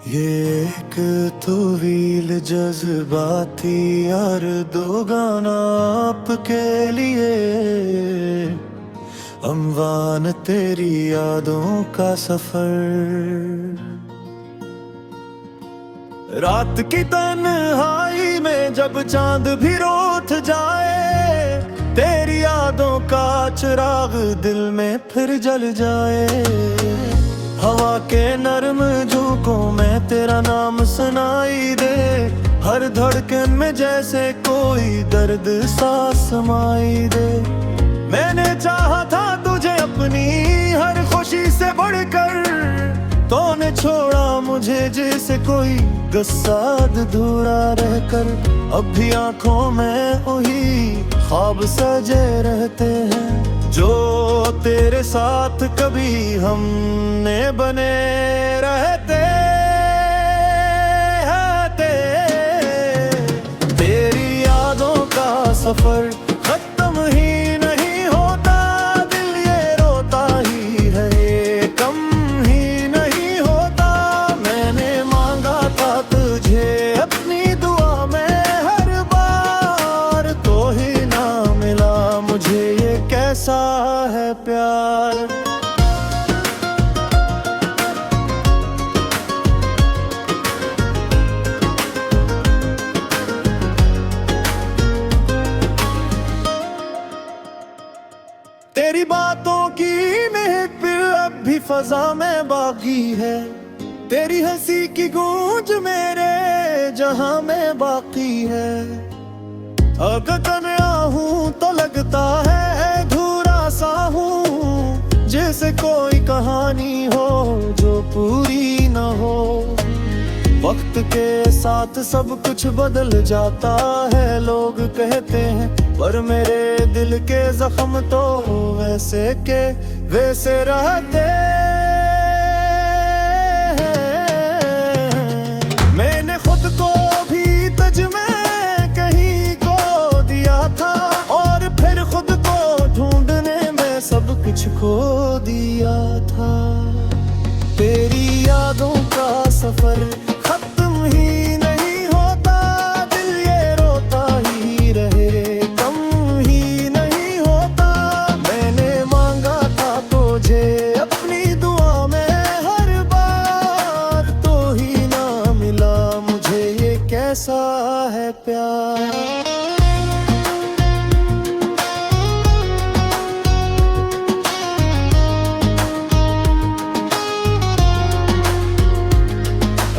ये एक तो वील जज्बाती यार, दो गाना आपके लिए। अम्वान तेरी यादों का सफर, रात की तन्हाई में जब चांद भी रोठ जाए, तेरी यादों का चिराग दिल में फिर जल जाए। हवा के नरम झोंकों में तेरा नाम सुनाई दे, हर धड़कन में जैसे कोई दर्द सा समाई दे। मैंने चाहा था तुझे अपनी हर खुशी से बढ़कर, तूने छोड़ा मुझे जैसे कोई गुस्सा अधूरा रहकर। अब भी आंखों में वही ख्वाब सजे रहते हैं, जो तेरे साथ कभी हमने बने रहते हैं। तेरी यादों का सफर खत्म ही नहीं होता, दिल ये रोता ही है, ये कम ही नहीं होता। मैंने मांगा था तुझे अपनी दुआ में हर बार, तो ही ना मिला मुझे, ये कैसा है प्यार। तेरी बातों की महक अब भी फजा में बाकी है, तेरी हंसी की गूंज मेरे जहां में बाकी है। अगर कन्या हूँ तो लगता है अधूरा सा हूँ, जैसे कोई कहानी हो जो पूरी न हो। वक्त के साथ सब कुछ बदल जाता है लोग कहते हैं, पर मेरे दिल के जख्म तो वैसे के वैसे रहते हैं। मैंने खुद को भी तज में कहीं खो दिया था, और फिर खुद को ढूंढने में सब कुछ खो दिया था। तेरी यादों का सफर खत्म ही नहीं होता, दिल ये रोता ही रहे, कम ही नहीं होता। मैंने मांगा था तुझे अपनी दुआ में हर बार, तो ही ना मिला मुझे, ये कैसा है प्यार।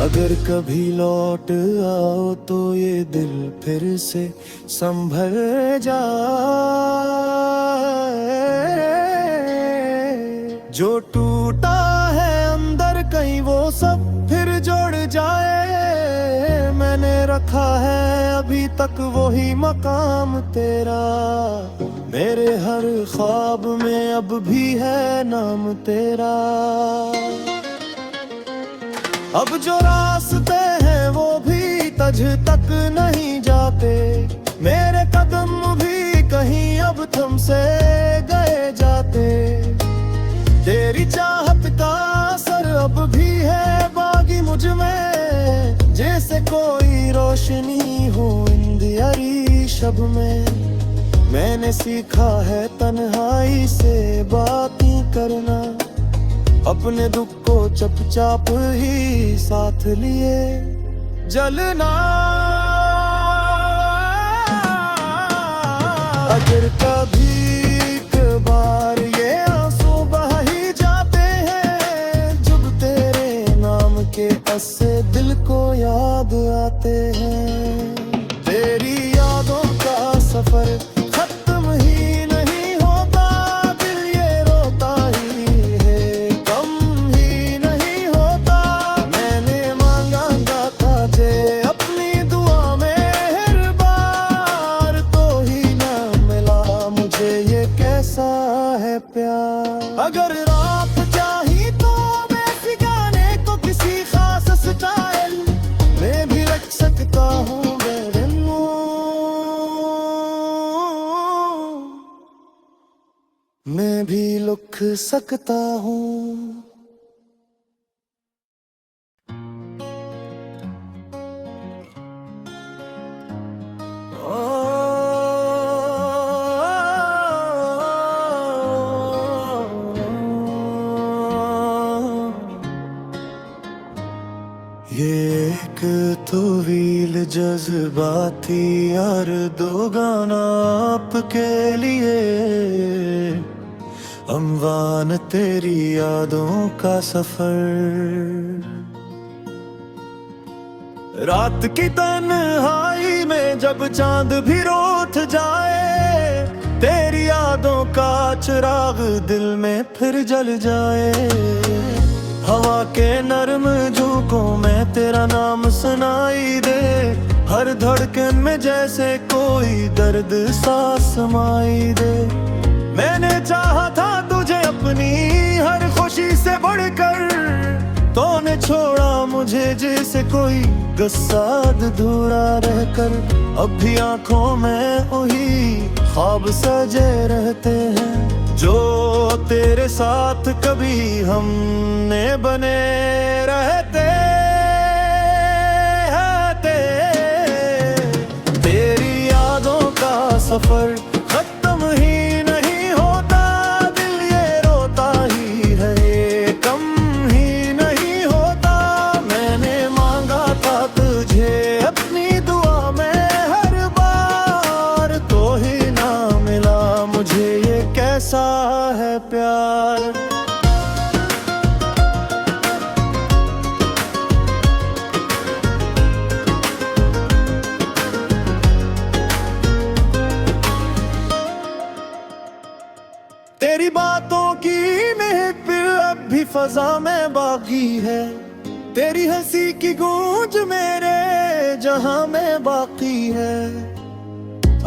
अगर कभी लौट आओ तो ये दिल फिर से संभल जाए, जो टूटा है अंदर कहीं वो सब फिर जुड़ जाए। मैंने रखा है अभी तक वही मकाम तेरा, मेरे हर ख्वाब में अब भी है नाम तेरा। अब जो रास्ते हैं वो भी तज तक नहीं जाते, मेरे कदम भी कहीं अब थम से गए जाते। तेरी चाहत का असर अब भी है बागी मुझ में, जैसे कोई रोशनी हो अंधियारी शब में। मैंने सीखा है तन्हाई से बातें करना, अपने दुख को चुपचाप ही साथ लिए जलना। अगर कभी एक बार ये आंसू बह ही जाते हैं, जब तेरे नाम के अस्से दिल को याद आते हैं। तेरी यादों का सफर खत्म ही नहीं होता, दिल ये रोता ही है, कम ही नहीं होता। मैंने मांगा था जे अपनी दुआ में हर बार, तो ही ना मिला मुझे, ये कैसा है प्यार। अगर रात चाही तो मैं सिखाने को किसी खास स्टाइल में भी रख सकता हूँ, मैं भी लिख सकता हूँ। ये एक तवील जज्बाती यार दो गाना आपके लिए, अम्वान तेरी यादों का सफर। रात की तन्हाई में जब चांद भी रोठ जाए, तेरी यादों का चिराग दिल में फिर जल जाए। हवा के नरम झोंकों में तेरा नाम सुनाई दे, हर धड़कन में जैसे कोई दर्द सा समाई दे। मैंने चाहा था तुझे अपनी हर खुशी से बढ़कर, तूने छोड़ा मुझे जैसे कोई गुस्सा अधूरा रहकर। अब भी आंखों में वही ख्वाब सजे रहते हैं, जो तेरे साथ कभी हमने बने रहते हैं। तेरी यादों का सफर खत्म ही नहीं होता, दिल ये रोता ही है, कम ही नहीं होता। मैंने मांगा था तुझे अपनी दुआ में हर बार, तो ही ना मिला मुझे, ये कैसा है प्यार। तेरी बातों की महफिल अब भी फजा में बाकी है, तेरी हंसी की गूंज मेरे जहां में बाकी है।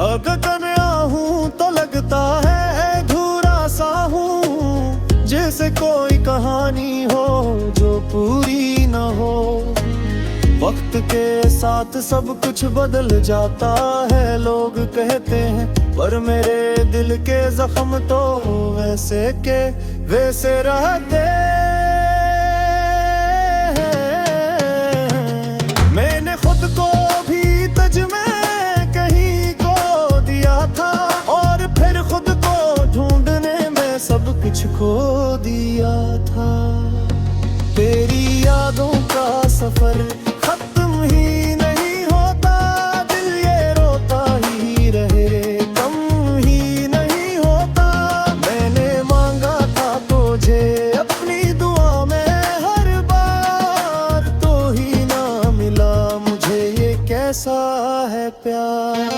अगर तन्हा हूँ तो लगता है अधूरा सा हूँ, जैसे कोई कहानी हो जो पूरी न हो। वक्त के साथ सब कुछ बदल जाता है लोग कहते हैं, पर मेरे दिल के जख्म तो वैसे के वैसे रहते हैं। मैंने खुद को भी तज में कहीं खो दिया था, और फिर खुद को ढूंढने में सब कुछ खो दिया था। तेरी यादों का सफर खत्म ही नहीं होता, दिल ये रोता ही रहे, कम ही नहीं होता। मैंने मांगा था तुझे अपनी दुआ में हर बार, तो ही ना मिला मुझे, ये कैसा है प्यार।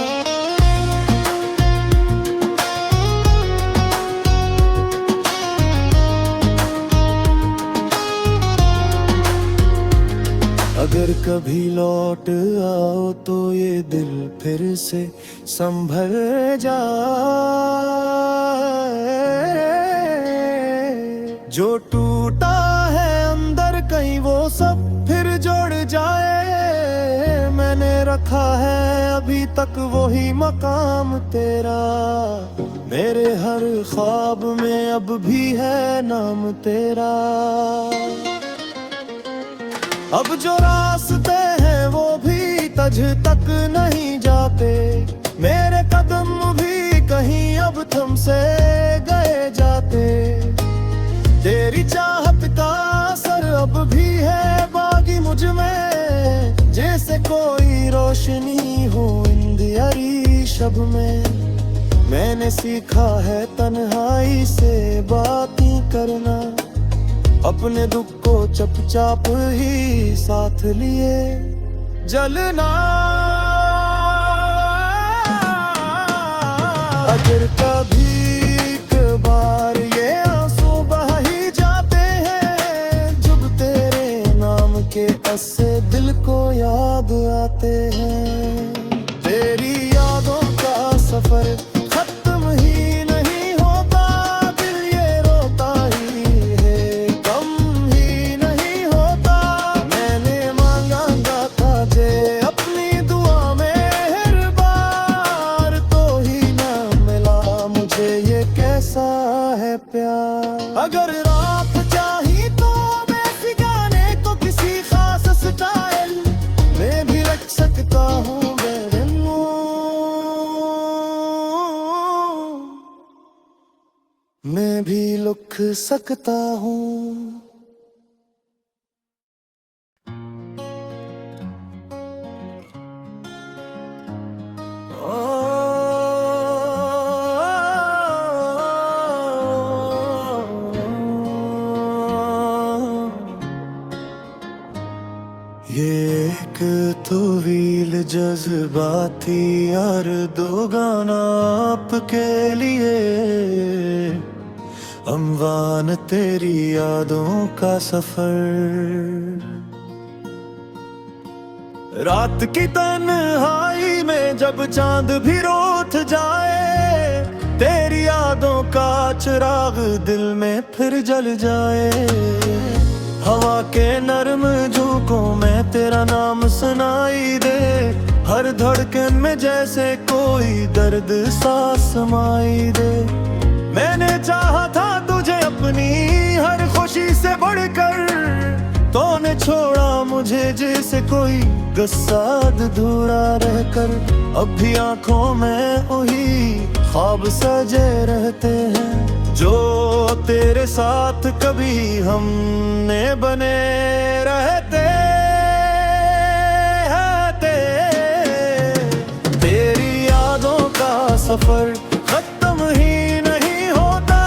अगर कभी लौट आओ तो ये दिल फिर से संभल जाए, जो टूटा है अंदर कहीं वो सब फिर जोड़ जाए। मैंने रखा है अभी तक वही मकाम तेरा, मेरे हर ख्वाब में अब भी है नाम तेरा। अब जो रास्ते हैं वो भी तज तक नहीं जाते, मेरे कदम भी कहीं अब थम से गए जाते। तेरी चाहत का असर अब भी है बाकी मुझ में, जैसे कोई रोशनी हो अंधियारी शब में। मैंने सीखा है तन्हाई से बातें करना, अपने दुख को चुपचाप ही साथ लिए जलना। अगर कभी एक बार ये आंसू बह ही जाते हैं, जब तेरे नाम के ऐसे दिल को याद आते हैं। तेरी यादों का सफर खत्म ही नहीं होता, दिल ये रोता ही है, कम ही नहीं होता। मैंने मांगा था जे अपनी दुआ में हर बार, तो ही ना मिला मुझे, ये कैसा है प्यार। अगर रात चाही तो मैं सिखाने को किसी खास स्टाइल में भी रख सकता हूँ। मैं भी लिख सकता हूँ। ये एक तवील जज्बाती और दो गाना आपके लिए, अम्वान तेरी यादों का सफर। रात की तन्हाई में जब चांद भी रोठ जाए, तेरी यादों का चिराग दिल में फिर जल जाए। हवा के नरम झोंकों में तेरा नाम सुनाई दे, हर धड़कन में जैसे कोई दर्द सा समाई दे। मैंने चाहा था तुझे अपनी हर खुशी से बढ़कर, तूने छोड़ा मुझे जैसे कोई गुस्सा अधूरा रहकर। अब भी आंखों में वही ख्वाब सजे रहते हैं, जो तेरे साथ कभी हमने बने रहते हैं। तेरी यादों का सफर खत्म ही नहीं होता,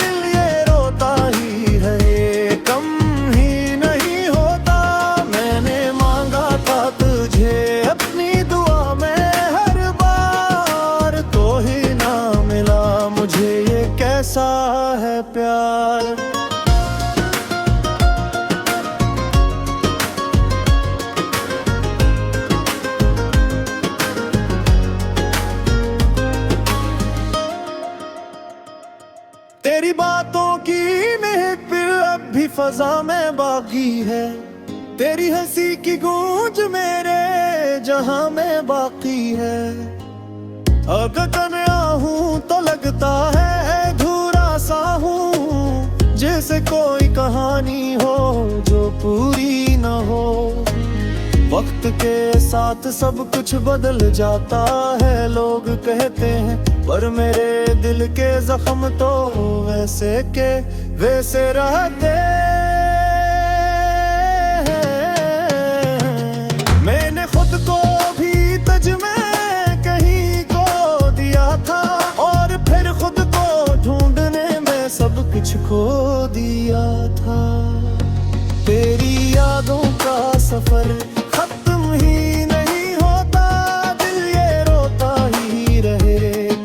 दिल ये रोता ही है, ये कम ही नहीं होता। मैंने मांगा था तुझे अपनी दुआ में हर बार, तो ही ना मिला मुझे, ये कैसा है प्यार। तेरी बातों की महफिल अब भी फजा में बाकी है, तेरी हंसी की गूंज मेरे जहां में बाकी है। अगर कन्या हूँ तो लगता है अधूरा सा हूँ, जैसे कोई कहानी हो जो पूरी न हो। वक्त के साथ सब कुछ बदल जाता है लोग कहते हैं, पर मेरे दिल के जख्म तो वैसे के वैसे रहते हैं। मैंने खुद को भी तज में कहीं को दिया था, और फिर खुद को ढूंढने में सब कुछ खो दिया था। तेरी यादों का सफर खत्म ही नहीं होता, दिल ये रोता ही रहे,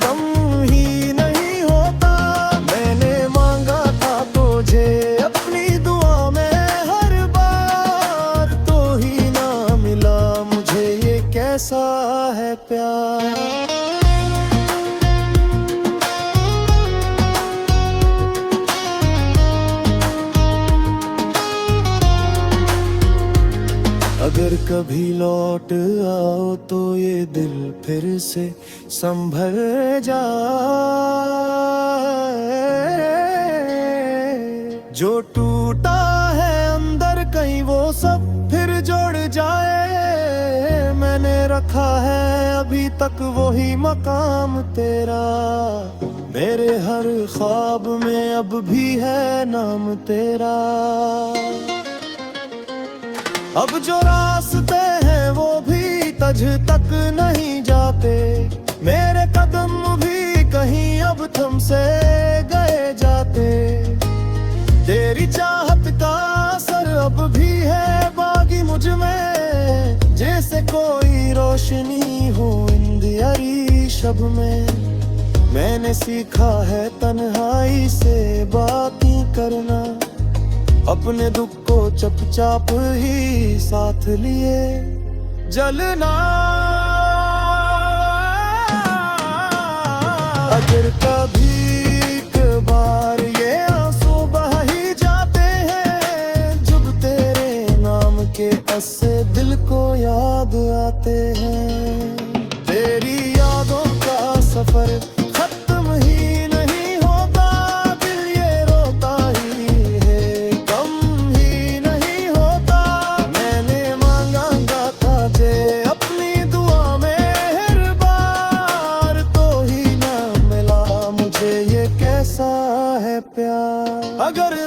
कम ही नहीं होता। मैंने मांगा था तुझे अपनी दुआ में हर बार, तो ही ना मिला मुझे, ये कैसा है प्यार। अगर कभी लौट आओ तो ये दिल फिर से संभल जाए, जो टूटा है अंदर कहीं वो सब फिर जुड़ जाए। मैंने रखा है अभी तक वही मकाम तेरा, मेरे हर ख्वाब में अब भी है नाम तेरा। अब जो रास्ते हैं वो भी तज तक नहीं जाते, मेरे कदम भी कहीं अब थम से गए जाते। तेरी चाहत का असर अब भी है बागी मुझ में, जैसे कोई रोशनी हो अंधियारी शब में। मैंने सीखा है तन्हाई से बातें करना, अपने दुख को चुपचाप ही साथ लिए जलना। अगर कभी एक बार ये आंसू बह ही जाते हैं, जब तेरे नाम के ऐसे दिल को याद आते हैं। तेरी यादों का सफर खत्म ही नहीं होता, दिल ये रोता ही है, कम ही नहीं होता। मैंने मांगा था जे अपनी दुआ में हर बार, तो ही ना मिला मुझे, ये कैसा है प्यार। अगर